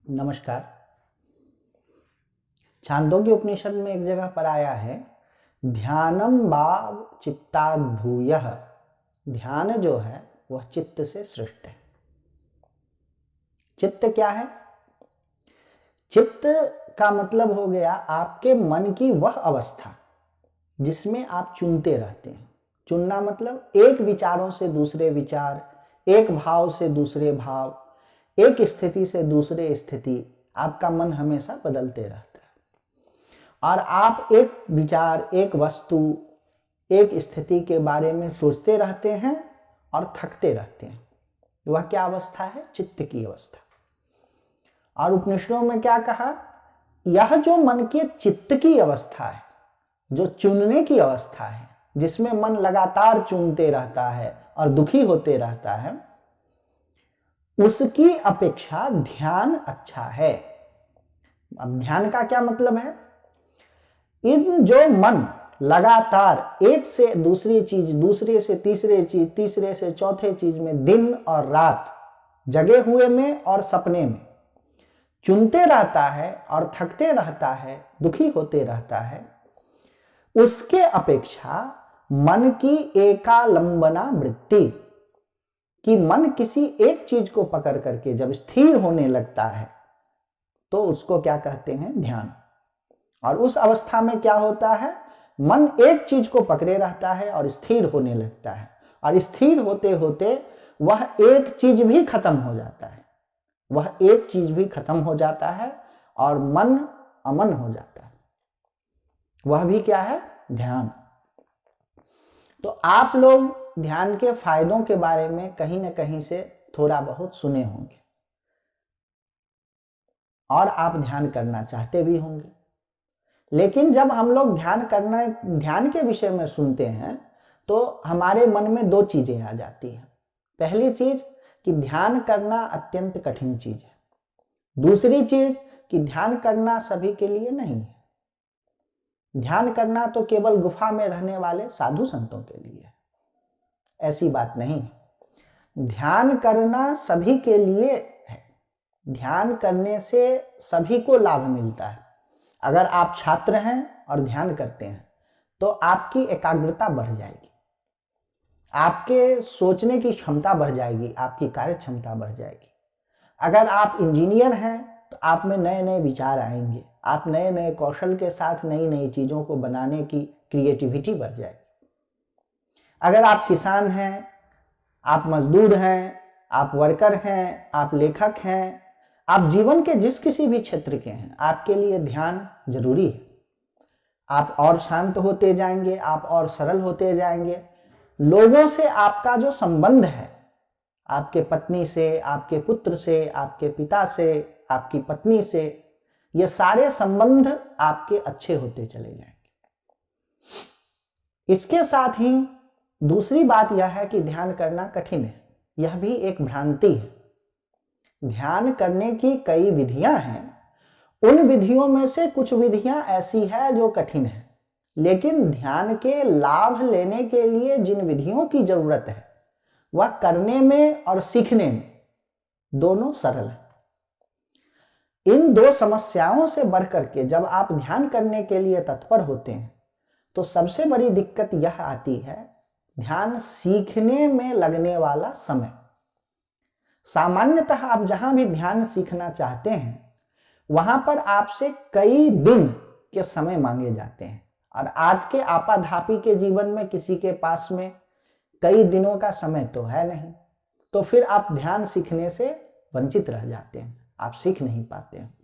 नमस्कार। छांदोग्य उपनिषद में एक जगह पर आया है, ध्यानम भाव चित्ताद भूयः। ध्यान जो है वह चित्त से सृष्ट है। चित्त क्या है? चित्त का मतलब हो गया आपके मन की वह अवस्था जिसमें आप चुनते रहते हैं। चुनना मतलब एक विचारों से दूसरे विचार, एक भाव से दूसरे भाव, एक स्थिति से दूसरे स्थिति, आपका मन हमेशा बदलते रहता है और आप एक विचार, एक वस्तु, एक स्थिति के बारे में सोचते रहते हैं और थकते रहते हैं। वह क्या अवस्था है? चित्त की अवस्था। और उपनिषदों में क्या कहा? यह जो मन के चित्त की अवस्था है, जो चुनने की अवस्था है, जिसमें मन लगातार चुनते रहता है और दुखी होते रहता है, उसकी अपेक्षा ध्यान अच्छा है। अब ध्यान का क्या मतलब है? इन जो मन लगातार एक से दूसरी चीज, दूसरे से तीसरे चीज, तीसरे से चौथे चीज में दिन और रात, जगे हुए में और सपने में चुनते रहता है और थकते रहता है, दुखी होते रहता है, उसके अपेक्षा मन की एकालंबना वृत्ति, कि मन किसी एक चीज को पकड़ करके जब स्थिर होने लगता है तो उसको क्या कहते हैं? ध्यान। और उस अवस्था में क्या होता है? मन एक चीज को पकड़े रहता है और स्थिर होने लगता है, और स्थिर होते होते वह एक चीज भी खत्म हो जाता है, वह एक चीज भी खत्म हो जाता है और मन अमन हो जाता है। वह भी क्या है? ध्यान। तो आप लोग ध्यान के फायदों के बारे में कहीं ना कहीं से थोड़ा बहुत सुने होंगे और आप ध्यान करना चाहते भी होंगे। लेकिन जब हम लोग ध्यान के विषय में सुनते हैं तो हमारे मन में दो चीजें आ जाती हैं। पहली चीज कि ध्यान करना अत्यंत कठिन चीज है। दूसरी चीज कि ध्यान करना सभी के लिए नहीं है। ध्यान करना तो केवल गुफा में रहने वाले साधु संतों के लिए है। ऐसी बात नहीं है। ध्यान करना सभी के लिए है। ध्यान करने से सभी को लाभ मिलता है। अगर आप छात्र हैं और ध्यान करते हैं तो आपकी एकाग्रता बढ़ जाएगी, आपके सोचने की क्षमता बढ़ जाएगी, आपकी कार्य क्षमता बढ़ जाएगी। अगर आप इंजीनियर हैं तो आप में नए नए विचार आएंगे, आप नए नए कौशल के साथ नई नई चीजों को बनाने की क्रिएटिविटी बढ़ जाएगी। अगर आप किसान हैं, आप मजदूर हैं, आप वर्कर हैं, आप लेखक हैं, आप जीवन के जिस किसी भी क्षेत्र के हैं, आपके लिए ध्यान जरूरी है। आप और शांत होते जाएंगे, आप और सरल होते जाएंगे। लोगों से आपका जो संबंध है, आपके पत्नी से, आपके पुत्र से, आपके पिता से, आपकी पत्नी से, ये सारे संबंध आपके अच्छे होते चले जाएंगे। इसके साथ ही दूसरी बात यह है कि ध्यान करना कठिन है, यह भी एक भ्रांति है। ध्यान करने की कई विधियां हैं। उन विधियों में से कुछ विधियां ऐसी है जो कठिन है, लेकिन ध्यान के लाभ लेने के लिए जिन विधियों की जरूरत है वह करने में और सीखने में दोनों सरल है। इन दो समस्याओं से बढ़कर के जब आप ध्यान करने के लिए तत्पर होते हैं तो सबसे बड़ी दिक्कत यह आती है, ध्यान सीखने में लगने वाला समय। सामान्यतः आप जहां भी ध्यान सीखना चाहते हैं वहां पर आपसे कई दिन के समय मांगे जाते हैं, और आज के आपाधापी के जीवन में किसी के पास में कई दिनों का समय तो है नहीं, तो फिर आप ध्यान सीखने से वंचित रह जाते हैं, आप सीख नहीं पाते हैं।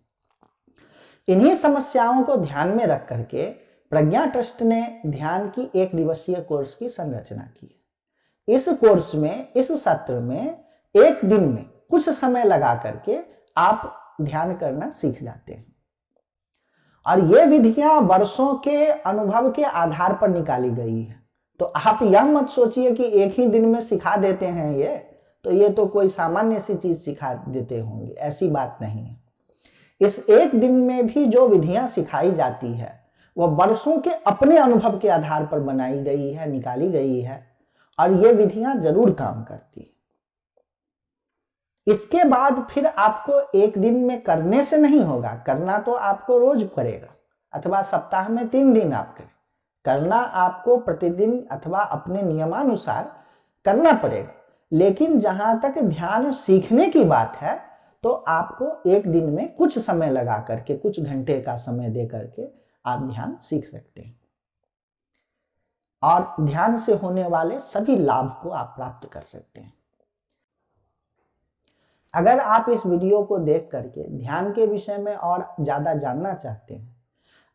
इन्हीं समस्याओं को ध्यान में रख करके प्रज्ञा ट्रस्ट ने ध्यान की 1 दिवसीय कोर्स की संरचना की है। इस कोर्स में, इस सत्र में 1 दिन में कुछ समय लगा करके आप ध्यान करना सीख जाते हैं, और ये विधियां वर्षों के अनुभव के आधार पर निकाली गई है। तो आप यह मत सोचिए कि एक ही दिन में सिखा देते हैं ये तो कोई सामान्य सी चीज सिखा देते होंगे, ऐसी बात नहीं है। इस 1 दिन में भी जो विधियां सिखाई जाती है वह वर्षों के अपने अनुभव के आधार पर बनाई गई है, निकाली गई है, और ये विधियां जरूर काम करती है। इसके बाद फिर आपको एक दिन में करने से नहीं होगा, करना तो आपको रोज पड़ेगा, अथवा सप्ताह में 3 दिन आप करें, करना आपको प्रतिदिन अथवा अपने नियमानुसार करना पड़ेगा। लेकिन जहां तक ध्यान सीखने की बात है तो आपको एक दिन में कुछ समय लगा करके, कुछ घंटे का समय दे करके आप ध्यान सीख सकते हैं और ध्यान से होने वाले सभी लाभ को आप प्राप्त कर सकते हैं। अगर आप इस वीडियो को देख करके ध्यान के विषय में और ज्यादा जानना चाहते हैं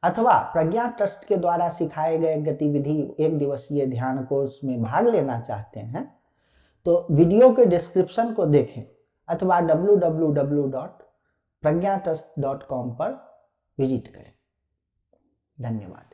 अथवा प्रज्ञा ट्रस्ट के द्वारा सिखाए गए गतिविधि 1 दिवसीय ध्यान कोर्स में भाग लेना चाहते हैं तो वीडियो के डिस्क्रिप्शन को देखें अथवा www.pragyatrust.com पर विजिट करें। धन्यवाद।